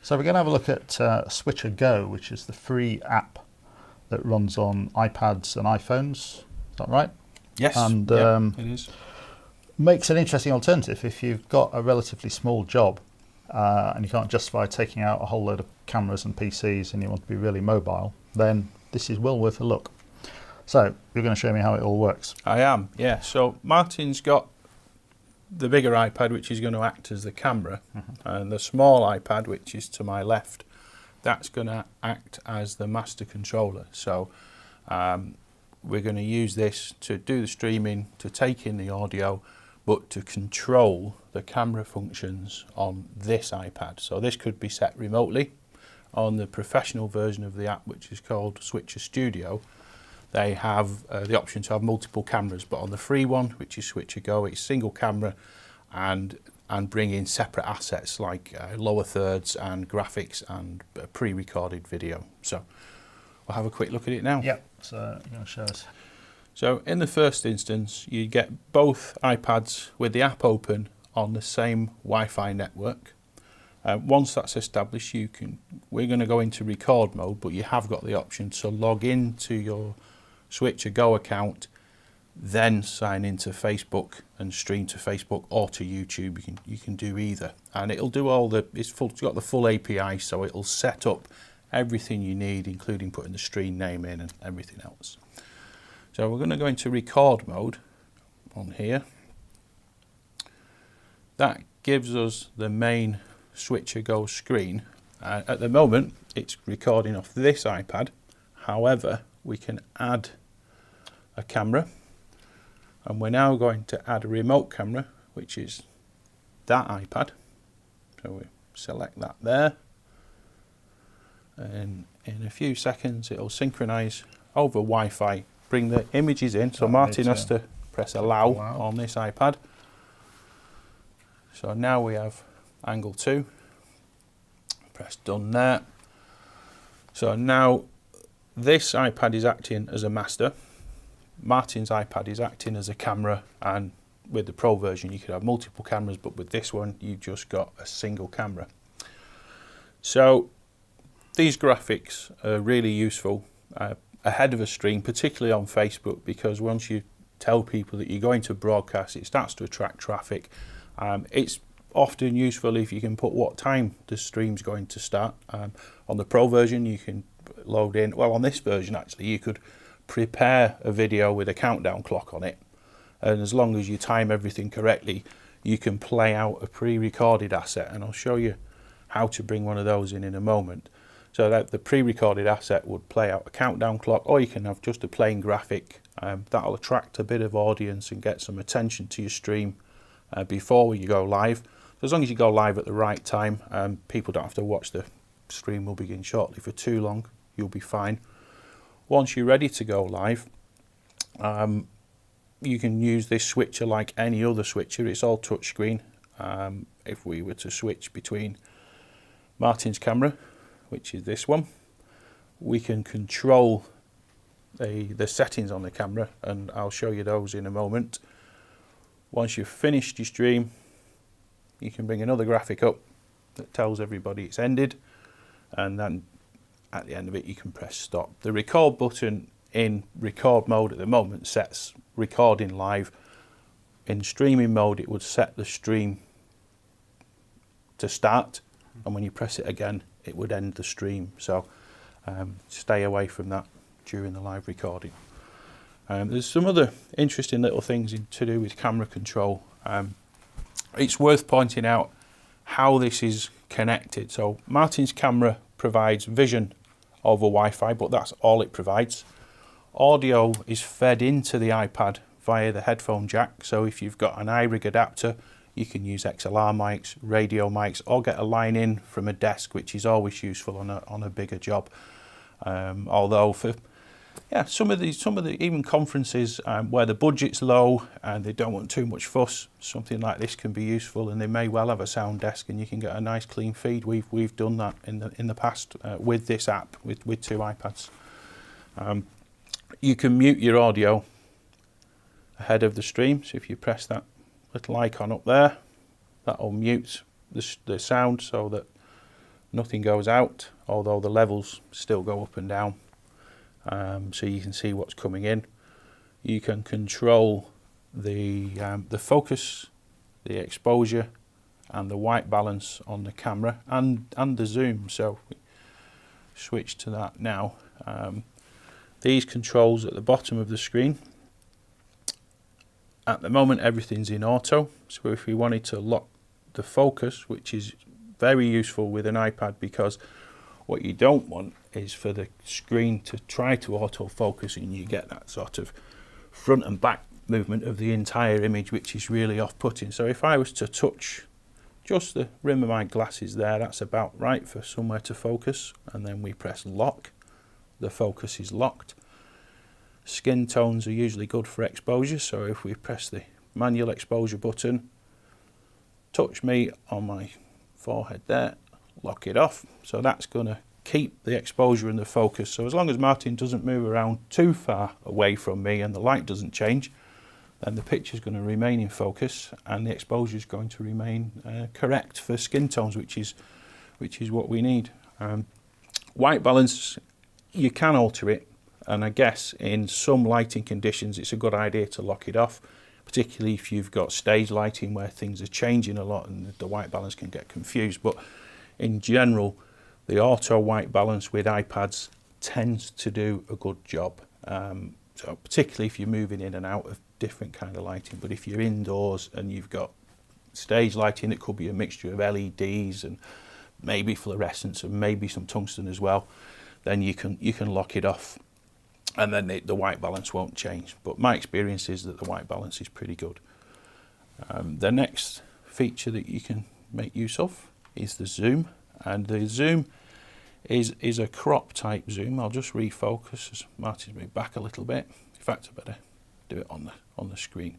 So we're going to have a look at SwitcherGo, which is the free app that runs on iPads and iPhones. Is that right? Yes, and it is. Makes an interesting alternative if you've got a relatively small job and you can't justify taking out a whole load of cameras and PCs and you want to be really mobile, then this is well worth a look. So you're going to show me how it all works. I am, yeah. So Martin's got the bigger iPad, which is going to act as the camera, and the small iPad, which is to my left, that's going to act as the master controller. So we're going to use this to do the streaming, to take in the audio, but to control the camera functions on this iPad. So this could be set remotely. On the professional version of the app, which is called Switcher Studio, they have the option to have multiple cameras, but on the free one, which is SwitcherGo, it's single camera and bring in separate assets like lower thirds and graphics and pre-recorded video. So we'll have a quick look at it now. Yep, so you're going to show us. So in the first instance, you get both iPads with the app open on the same Wi-Fi network. Once that's established, we're going to go into record mode, but you have got the option to log into your SwitcherGo account, then sign into Facebook and stream to Facebook or to YouTube. You can do either, and it'll do all the. It's got the full API, so it'll set up everything you need, including putting the stream name in and everything else. So we're going to go into record mode on here. That gives us the main SwitcherGo screen. At the moment, it's recording off this iPad. However, we can add a camera, and we're now going to add a remote camera, which is that iPad. So we select that there, and in a few seconds it'll synchronize over Wi-Fi, bring the images in. So Martin has to press allow on this iPad. So now we have angle 2. Press done there. So now this iPad is acting as a master. Martin's iPad is acting as a camera, and with the Pro version you could have multiple cameras, but with this one you've just got a single camera. So these graphics are really useful ahead of a stream, particularly on Facebook, because once you tell people that you're going to broadcast, it starts to attract traffic. It's often useful if you can put what time the stream's going to start. On the Pro version you can load in, well, on this version actually you could prepare a video with a countdown clock on it, and as long as you time everything correctly you can play out a pre-recorded asset, and I'll show you how to bring one of those in a moment. So that the pre-recorded asset would play out a countdown clock, or you can have just a plain graphic. That'll attract a bit of audience and get some attention to your stream before you go live. So as long as you go live at the right time, people don't have to watch the stream will begin shortly for too long, you'll be fine. Once you're ready to go live, you can use this switcher like any other switcher. It's all touchscreen. If we were to switch between Martin's camera, which is this one, we can control the settings on the camera, and I'll show you those in a moment. Once you've finished your stream, you can bring another graphic up that tells everybody it's ended, and then at the end of it you can press stop. The record button in record mode at the moment sets recording live. In streaming mode it would set the stream to start, and when you press it again it would end the stream. So stay away from that during the live recording. There's some other interesting little things to do with camera control. It's worth pointing out how this is connected. So Martin's camera provides vision over Wi-Fi, but that's all it provides. Audio is fed into the iPad via the headphone jack. So if you've got an iRig adapter, you can use XLR mics, radio mics, or get a line in from a desk, which is always useful on a bigger job. Although for some of the even conferences where the budget's low and they don't want too much fuss, something like this can be useful, and they may well have a sound desk and you can get a nice clean feed. We've done that in the past with this app with 2 iPads. You can mute your audio ahead of the stream. So if you press that little icon up there, that'll mute the sound so that nothing goes out, although the levels still go up and down, so you can see what's coming in. You can control the focus, the exposure, and the white balance on the camera, and the zoom. So we switch to that now. These controls at the bottom of the screen. At the moment everything's in auto, so if we wanted to lock the focus, which is very useful with an iPad, because what you don't want is for the screen to try to autofocus and you get that sort of front and back movement of the entire image, which is really off-putting. So if I was to touch just the rim of my glasses there, that's about right for somewhere to focus, and then we press lock, the focus is locked. Skin tones are usually good for exposure, so if we press the manual exposure button, touch me on my forehead there, lock it off. So that's going to keep the exposure and the focus. So as long as Martin doesn't move around too far away from me and the light doesn't change, then the picture is going to remain in focus and the exposure is going to remain correct for skin tones, which is what we need. White balance, you can alter it, and I guess in some lighting conditions it's a good idea to lock it off, particularly if you've got stage lighting where things are changing a lot and the white balance can get confused. But in general, the auto white balance with iPads tends to do a good job. So particularly if you're moving in and out of different kind of lighting. But if you're indoors and you've got stage lighting that could be a mixture of LEDs and maybe fluorescence and maybe some tungsten as well, then you can lock it off, and then the white balance won't change. But my experience is that the white balance is pretty good. The next feature that you can make use of is the zoom, and the zoom is a crop type zoom. I'll just refocus as Martin's moved back a little bit. In fact, I better do it on the screen.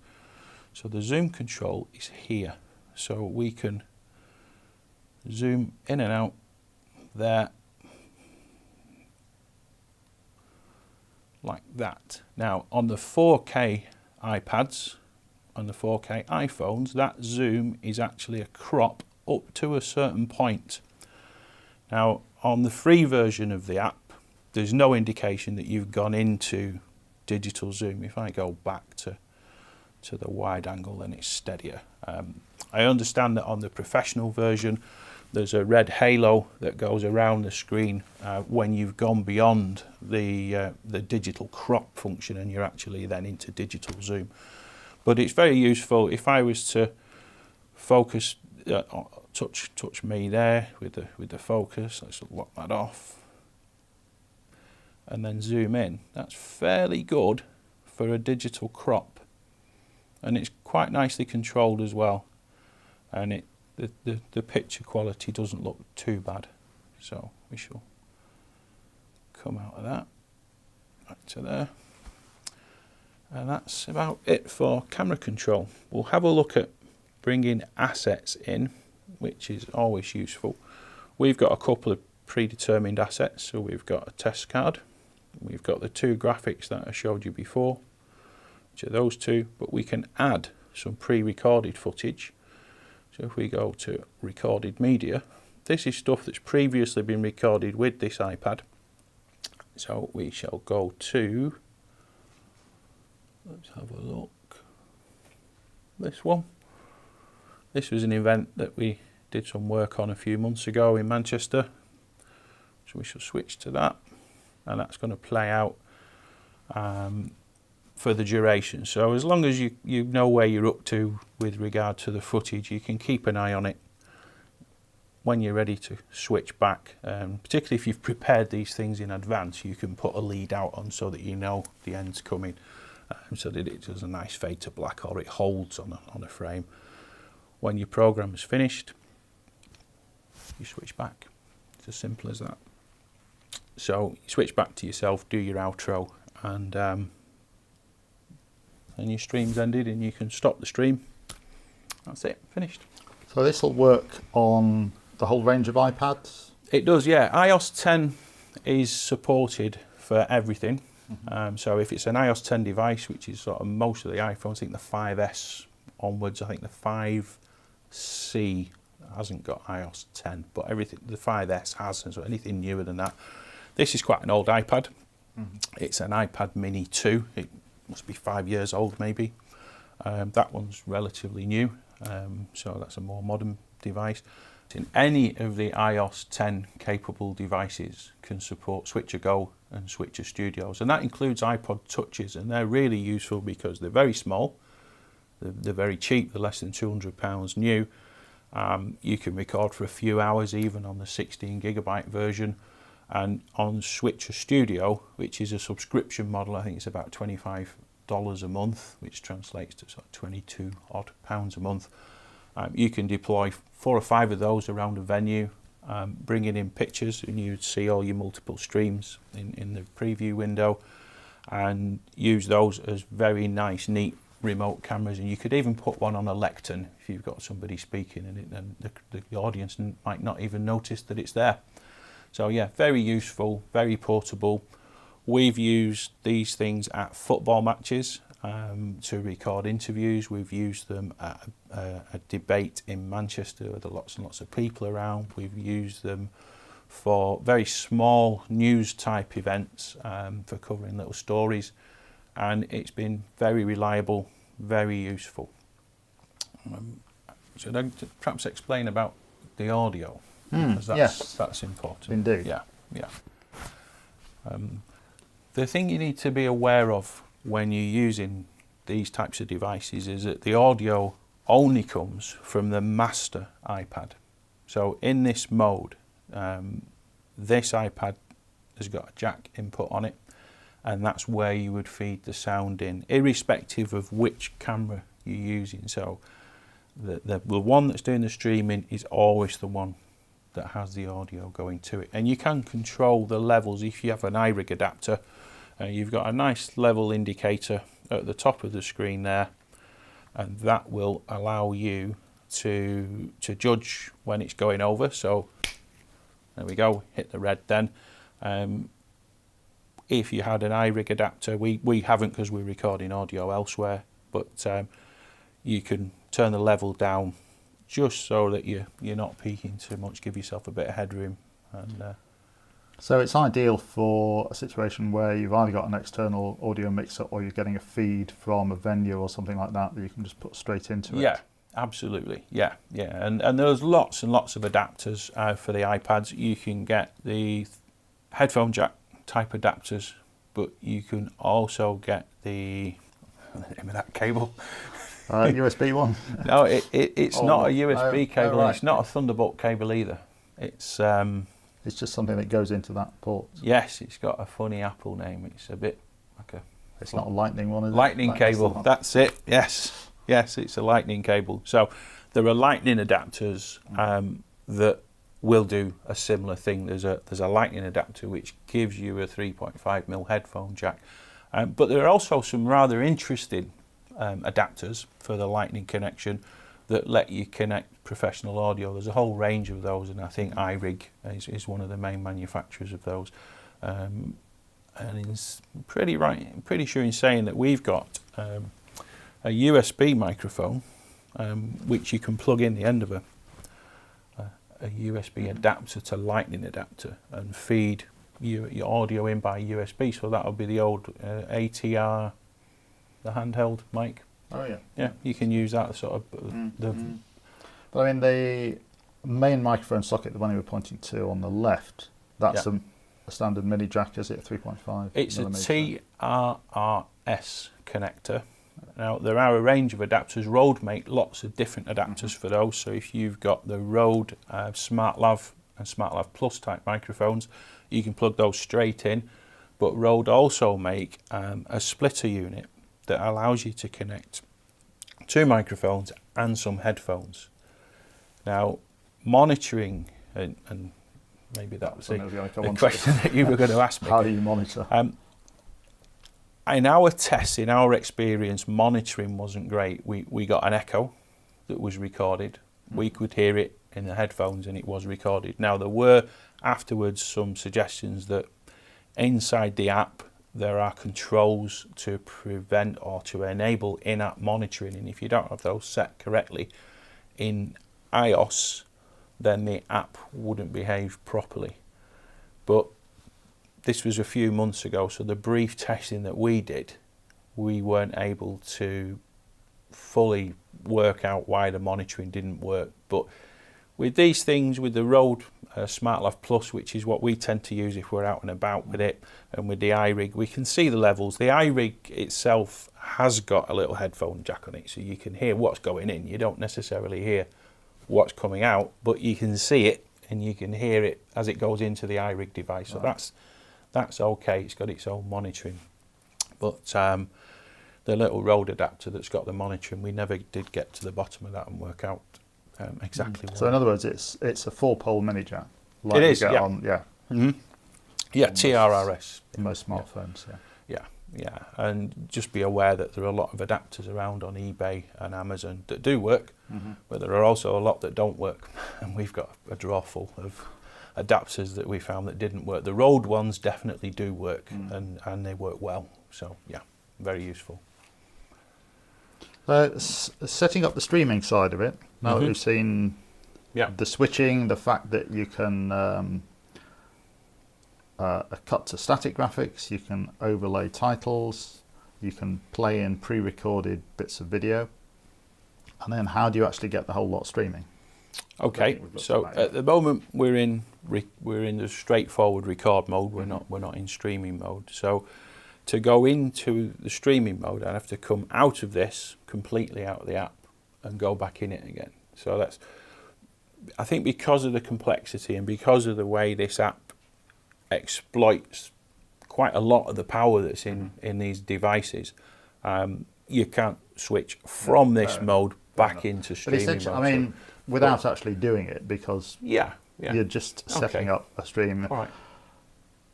So the zoom control is here, so we can zoom in and out there like that. Now on the 4K iPads, on the 4K iPhones, that zoom is actually a crop up to a certain point. Now on the free version of the app, there's no indication that you've gone into digital zoom. If I go back to the wide angle, then it's steadier. I understand that on the professional version there's a red halo that goes around the screen when you've gone beyond the digital crop function and you're actually then into digital zoom. But it's very useful. If I was to focus, touch me there with the focus, let's lock that off, and then zoom in. That's fairly good for a digital crop, and it's quite nicely controlled as well, and the picture quality doesn't look too bad. So we shall come out of that back to there, and that's about it for camera control. We'll have a look at bringing assets in, which is always useful. We've got a couple of predetermined assets. So we've got a test card, we've got the two graphics that I showed you before, which are those two, but we can add some pre-recorded footage. So if we go to recorded media, this is stuff that's previously been recorded with this iPad. So we shall go to, let's have a look, this one. This was an event that we did some work on a few months ago in Manchester. So we shall switch to that, and that's going to play out for the duration. So as long as you know where you're up to with regard to the footage, you can keep an eye on it when you're ready to switch back. Particularly if you've prepared these things in advance, you can put a lead out on so that you know the end's coming, so that it does a nice fade to black, or it holds on a frame. When your program is finished, you switch back. It's as simple as that. So you switch back to yourself, do your outro, and your stream's ended, and you can stop the stream. That's it, finished. So this will work on the whole range of iPads? It does, yeah. iOS 10 is supported for everything. So if it's an iOS 10 device, which is sort of most of the iPhones, I think the 5S onwards, I think the 5C hasn't got iOS 10, but everything, the 5S has, and so anything newer than that. This is quite an old iPad. It's an iPad Mini 2. It must be 5 years old, maybe. That one's relatively new, so that's a more modern device. In any of the iOS 10 capable devices can support SwitcherGo and Switcher Studios, and that includes iPod Touches, and they're really useful because they're very small, they're very cheap, they're less than £200 new. You can record for a few hours even on the 16GB version, and on Switcher Studio, which is a subscription model, I think it's about $25 a month, which translates to sort of 22 odd pounds a month. You can deploy 4 or 5 of those around a venue, bringing in pictures, and you'd see all your multiple streams in the preview window, and use those as very nice, neat remote cameras. And you could even put one on a lectern if you've got somebody speaking, and the audience might not even notice that it's there. So yeah, very useful, very portable. We've used these things at football matches to record interviews. We've used them at a debate in Manchester where there are lots and lots of people around. We've used them for very small news type events, for covering little stories, and it's been very reliable, very useful. Should I perhaps explain about the audio? Because that's important. Indeed. Yeah. The thing you need to be aware of when you're using these types of devices is that the audio only comes from the master iPad. So in this mode, this iPad has got a jack input on it, and that's where you would feed the sound in, irrespective of which camera you're using. So the one that's doing the streaming is always the one that has the audio going to it, and you can control the levels. If you have an iRig adapter, you've got a nice level indicator at the top of the screen there, and that will allow you to judge when it's going over. So there we go, hit the red then. If you had an iRig adapter, we haven't because we're recording audio elsewhere, but you can turn the level down just so that you're not peaking too much, give yourself a bit of headroom. And so it's ideal for a situation where you've either got an external audio mixer or you're getting a feed from a venue or something like that you can just put straight into it. Yeah, absolutely. Yeah. And there's lots and lots of adapters for the iPads. You can get the headphone jack type adapters, but you can also get the name of that cable. USB one? No, it's not a USB cable. right. It's not a Thunderbolt cable either. It's just something that goes into that port. Yes, it's got a funny Apple name. It's a bit like a... It's not a lightning one, is it? Lightning cable, that's it. Yes, it's a lightning cable. So there are lightning adapters that will do a similar thing. There's a lightning adapter which gives you a 3.5mm headphone jack. But there are also some rather interesting adapters for the lightning connection that let you connect professional audio. There's a whole range of those, and I think iRig is one of the main manufacturers of those. And it's pretty sure in saying that we've got a USB microphone which you can plug in the end of a USB adapter to lightning adapter and feed your audio in by USB. So that would be the old ATR, the handheld mic. Oh yeah. Yeah, you can use that sort of. But I mean, the main microphone socket, the one you were pointing to on the left, that's a standard mini jack, is it? 3.5. It's a TRRS connector. Now there are a range of adapters. Rode make lots of different adapters for those. So if you've got the Rode SmartLav and SmartLav Plus type microphones, you can plug those straight in. But Rode also make a splitter unit that allows you to connect 2 microphones and some headphones. Now, monitoring, and maybe that was the question that you were going to ask me. How do you monitor? In our tests, in our experience, monitoring wasn't great. We got an echo that was recorded. We could hear it in the headphones and it was recorded. Now, there were afterwards some suggestions that inside the app there are controls to prevent or to enable in-app monitoring, and if you don't have those set correctly in iOS, then the app wouldn't behave properly. But this was a few months ago, so the brief testing that we did, we weren't able to fully work out why the monitoring didn't work. But with these things, with the Rode SmartLav Plus, which is what we tend to use if we're out and about with it, and with the iRig, we can see the levels. The iRig itself has got a little headphone jack on it, so you can hear what's going in. You don't necessarily hear what's coming out, but you can see it and you can hear it as it goes into the iRig device. So that's okay. It's got its own monitoring. But the little Rode adapter that's got the monitoring, we never did get to the bottom of that and work out exactly what. So in other words, it's a 4-pole mini jack. Like it is, you get yeah. On, yeah. Mm-hmm. Yeah, TRRS. In most smartphones, yeah. Yeah, and just be aware that there are a lot of adapters around on eBay and Amazon that do work, but there are also a lot that don't work, and we've got a drawer full of adapters that we found that didn't work. The Rode ones definitely do work, and they work well, so yeah, very useful. Setting up the streaming side of it, now that we've seen the switching, the fact that you can cut to static graphics, you can overlay titles, you can play in pre-recorded bits of video, and then how do you actually get the whole lot streaming? Okay, so at the moment we're in the straightforward record mode. We're not in streaming mode. So to go into the streaming mode, I have to come out of this, completely out of the app, and go back in it again. So that's, I think, because of the complexity and because of the way this app exploits quite a lot of the power that's in these devices, you can't switch from this mode back into streaming mode. I mean, without actually doing it, because you're just setting up a stream. All right.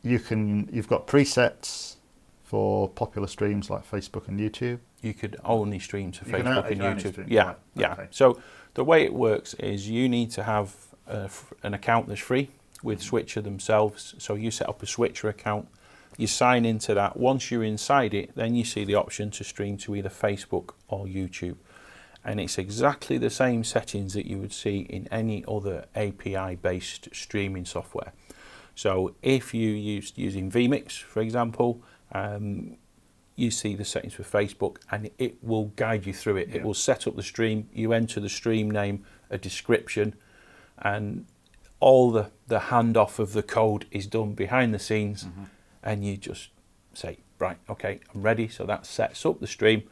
You've got presets for popular streams like Facebook and YouTube. You could only stream to Facebook and YouTube. Stream. Yeah, Right. yeah. Okay. So the way it works is you need to have an account that's free with Switcher themselves. So you set up a Switcher account, you sign into that. Once you're inside it, then you see the option to stream to either Facebook or YouTube. And it's exactly the same settings that you would see in any other API-based streaming software. So if you using vMix, for example, you see the settings for Facebook, and it will guide you through it. It will set up the stream, you enter the stream name, a description, and all the handoff of the code is done behind the scenes, and you just say, right, okay, I'm ready. So that sets up the stream,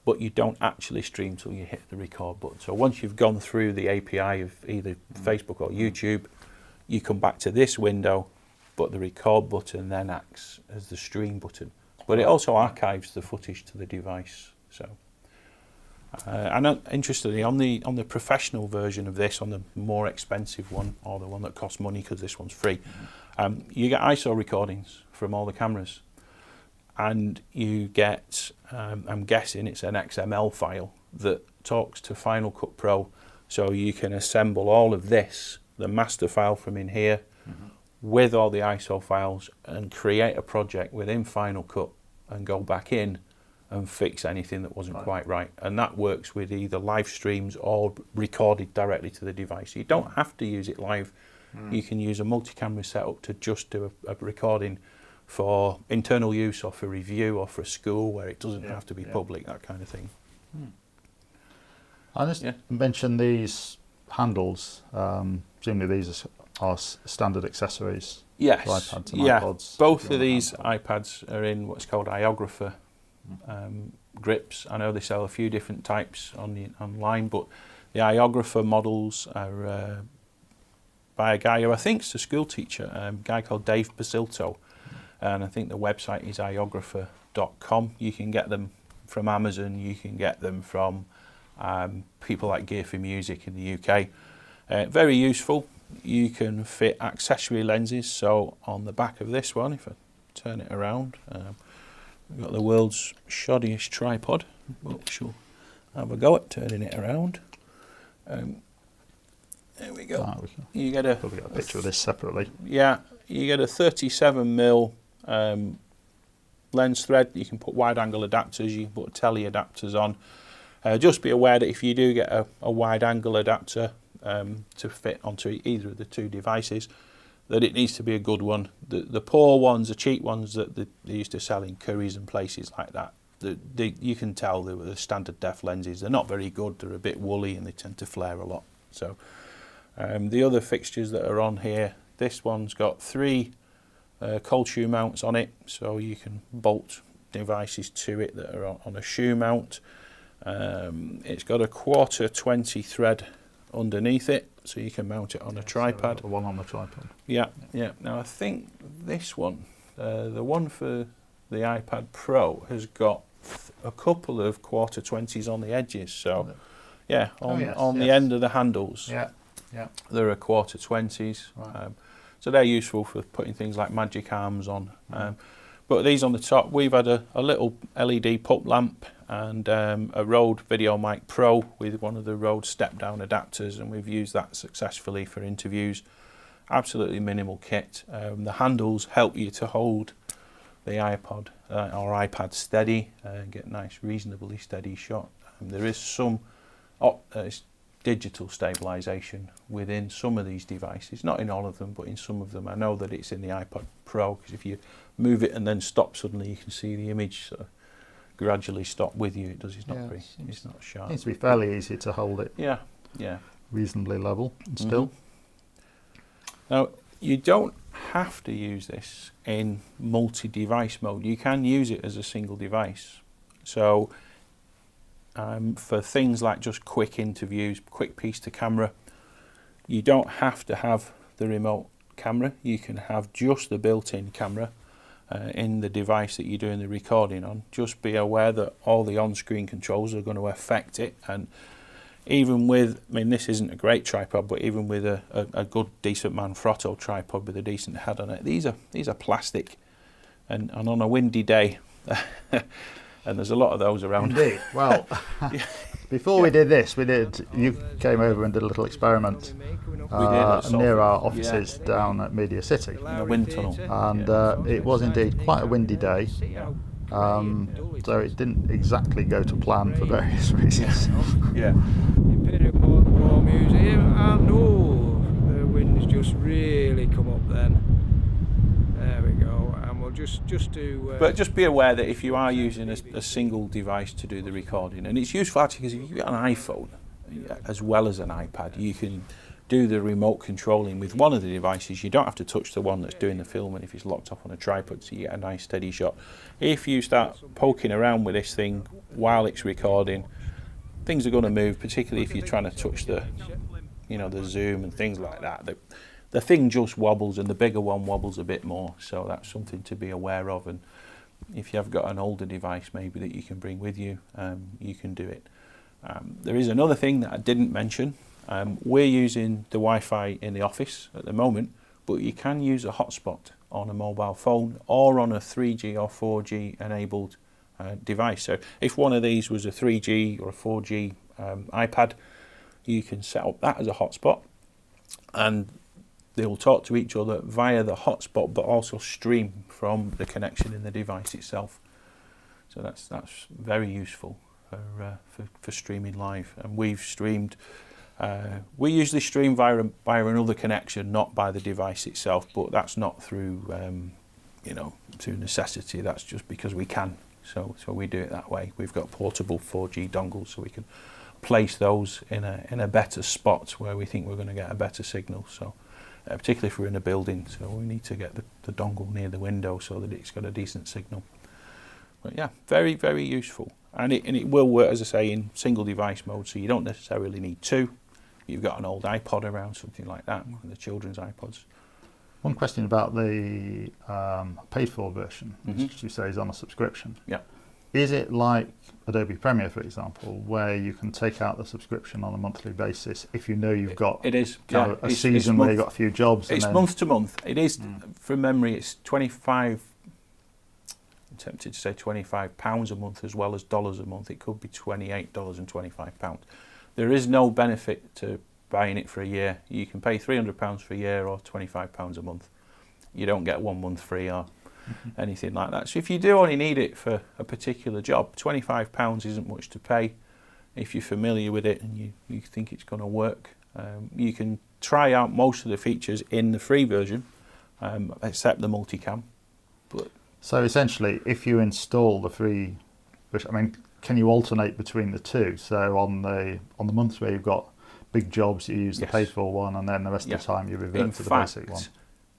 but you don't actually stream till you hit the record button. So once you've gone through the API of either Facebook or YouTube, you come back to this window, but the record button then acts as the stream button. But it also archives the footage to the device. So, and interestingly, on the professional version of this, on the more expensive one, or the one that costs money because this one's free, you get ISO recordings from all the cameras, and you get, I'm guessing it's an XML file that talks to Final Cut Pro, so you can assemble all of this, the master file from in here, with all the ISO files, and create a project within Final Cut and go back in and fix anything that wasn't quite right. And that works with either live streams or recorded directly to the device. You don't have to use it live. You can use a multi-camera setup to just do a recording for internal use or for review or for a school where it doesn't have to be public, that kind of thing. I just mentioned these handles. Presumably these are standard accessories. Yes, for iPads and iPods. Both of these iPads are in what's called iOgrapher grips. I know they sell a few different types online, but the iOgrapher models are by a guy who I think is a school teacher, a guy called Dave Basilto, and I think the website is iographer.com. You can get them from Amazon, you can get them from people like Gear for Music in the UK. Very useful. You can fit accessory lenses, so on the back of this one, if I turn it around, we've got the world's shoddiest tripod, but we'll have a go at turning it around. There we go. You get Probably got a picture of this separately. Yeah, you get a 37mm lens thread. You can put wide angle adapters, you can put tele adapters on. Just be aware that if you do get a wide angle adapter, to fit onto either of the two devices, that it needs to be a good one. The poor ones, the cheap ones that they used to sell in Currys and places like that, you can tell they were the standard def lenses. They're not very good. They're a bit woolly and they tend to flare a lot. So the other fixtures that are on here, this one's got 3 cold shoe mounts on it, so you can bolt devices to it that are on a shoe mount. It's got a 1/4-20 thread underneath it, so you can mount it on a tripod. So the one on the tripod. Yeah. Now I think this one, the one for the iPad Pro, has got a couple of 1/4-20s on the edges. So yeah, on the end of the handles. Yeah. There are 1/4-20s. Right. So they're useful for putting things like magic arms on. But these on the top, we've had a little LED pup lamp and a Rode Video Mic Pro with one of the Rode step-down adapters, and we've used that successfully for interviews. Absolutely minimal kit. The handles help you to hold the iPod or iPad steady and get nice, reasonably steady shot. There is some digital stabilization within some of these devices, not in all of them, but in some of them. I know that it's in the iPod Pro, because if you move it and then stop suddenly, you can see the image sort of gradually stop with you. It's not it's not sharp. Seems to be fairly easy to hold it. Yeah. Reasonably level and still. Now, you don't have to use this in multi-device mode. You can use it as a single device. So for things like just quick interviews, quick piece to camera, you don't have to have the remote camera. You can have just the built-in camera in the device that you're doing the recording on. Just be aware that all the on-screen controls are going to affect it, and even with, I mean, this isn't a great tripod, but even with a good decent Manfrotto tripod with a decent head on it, these are plastic, and on a windy day and there's a lot of those around. Indeed. Well, before we did this, you came over and did a little experiment near our offices down at Media City. In a wind tunnel. And it was indeed quite a windy day. So it didn't exactly go to plan for various reasons. Yeah. War Museum. I know the wind's just really come up then. There we go. And we'll just do. But just be aware that if you are using a single device to do the recording, and it's useful actually because if you've got an iPhone as well as an iPad, you can do the remote controlling with one of the devices. You don't have to touch the one that's doing the film, and if it's locked up on a tripod, so you get a nice steady shot. If you start poking around with this thing while it's recording, things are going to move, particularly if you're trying to touch the zoom and things like that. The thing just wobbles, and the bigger one wobbles a bit more, so that's something to be aware of. And if you've got an older device maybe that you can bring with you, you can do it. There is another thing that I didn't mention. We're using the Wi-Fi in the office at the moment, but you can use a hotspot on a mobile phone or on a 3G or 4G enabled device. So if one of these was a 3G or a 4G iPad, you can set up that as a hotspot, and they will talk to each other via the hotspot, but also stream from the connection in the device itself. So that's very useful for streaming live. And we've streamed. We usually stream via another connection, not by the device itself, but that's not through through necessity. That's just because we can. So we do it that way. We've got portable 4G dongles, so we can place those in a better spot where we think we're going to get a better signal. So particularly if we're in a building, so we need to get the dongle near the window so that it's got a decent signal. But yeah, very, very useful. And it will work, as I say, in single device mode, so you don't necessarily need two. You've got an old iPod around, something like that, one of the children's iPods. One question about the paid-for version, which you say is on a subscription. Yeah. Is it like Adobe Premiere, for example, where you can take out the subscription on a monthly basis if you know you've got it is a season where you've got a few jobs? It's month to month. It is, from memory, it's 25. I'm tempted to say £25 a month as well as dollars a month. It could be $28.25. There is no benefit to buying it for a year. You can pay £300 for a year or £25 a month. You don't get 1 month free or anything like that. So if you do only need it for a particular job, £25 isn't much to pay if you're familiar with it and you think it's going to work. You can try out most of the features in the free version, except the multicam. But so essentially, if you install the free, which I mean, can you alternate between the two? So on the months where you've got big jobs, you use the Yes. paid for one, and then the rest of the time you revert in to the fact, basic one.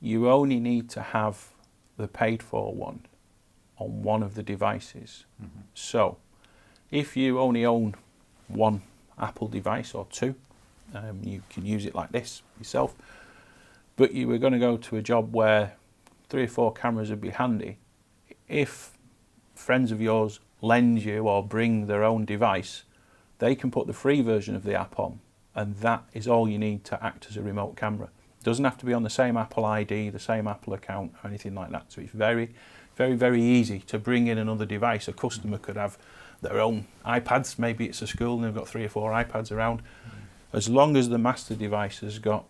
you only need to have the paid for one on one of the devices. So if you only own one Apple device or two, you can use it like this yourself. But you were going to go to a job where 3 or 4 cameras would be handy. If friends of yours lend you or bring their own device, they can put the free version of the app on, and that is all you need to act as a remote camera. It doesn't have to be on the same Apple ID, the same Apple account, or anything like that. So it's very, very, very easy to bring in another device. A customer could have their own iPads. Maybe it's a school and they've got 3 or 4 iPads around. As long as the master device has got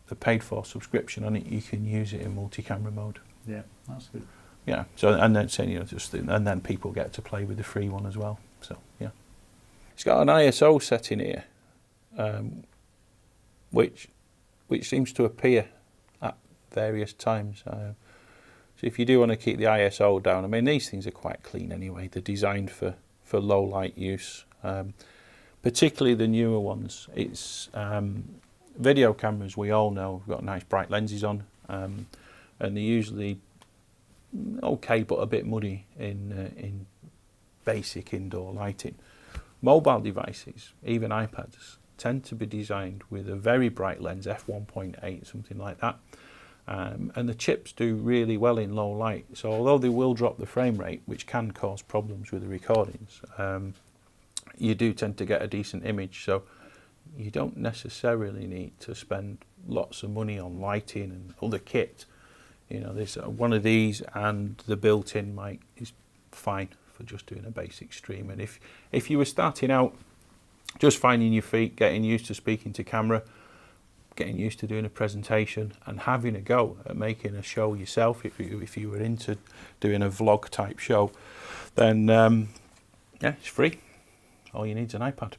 the paid for subscription on it, you can use it in multi-camera mode. Yeah, that's good. Yeah. So and then and then people get to play with the free one as well. So yeah, it's got an ISO setting here, which seems to appear at various times. So if you do want to keep the ISO down, I mean these things are quite clean anyway. They're designed for low light use, particularly the newer ones. It's video cameras, we all know, have got nice bright lenses on, and they're usually okay but a bit muddy in basic indoor lighting. Mobile devices, even iPads, tend to be designed with a very bright lens, f1.8, something like that, and the chips do really well in low light. So although they will drop the frame rate, which can cause problems with the recordings, you do tend to get a decent image. So you don't necessarily need to spend lots of money on lighting and other kit. You know, this one of these and the built-in mic is fine for just doing a basic stream. And if you were starting out, just finding your feet, getting used to speaking to camera, getting used to doing a presentation, and having a go at making a show yourself, if you were into doing a vlog type show, then yeah, it's free. All you need is an iPad.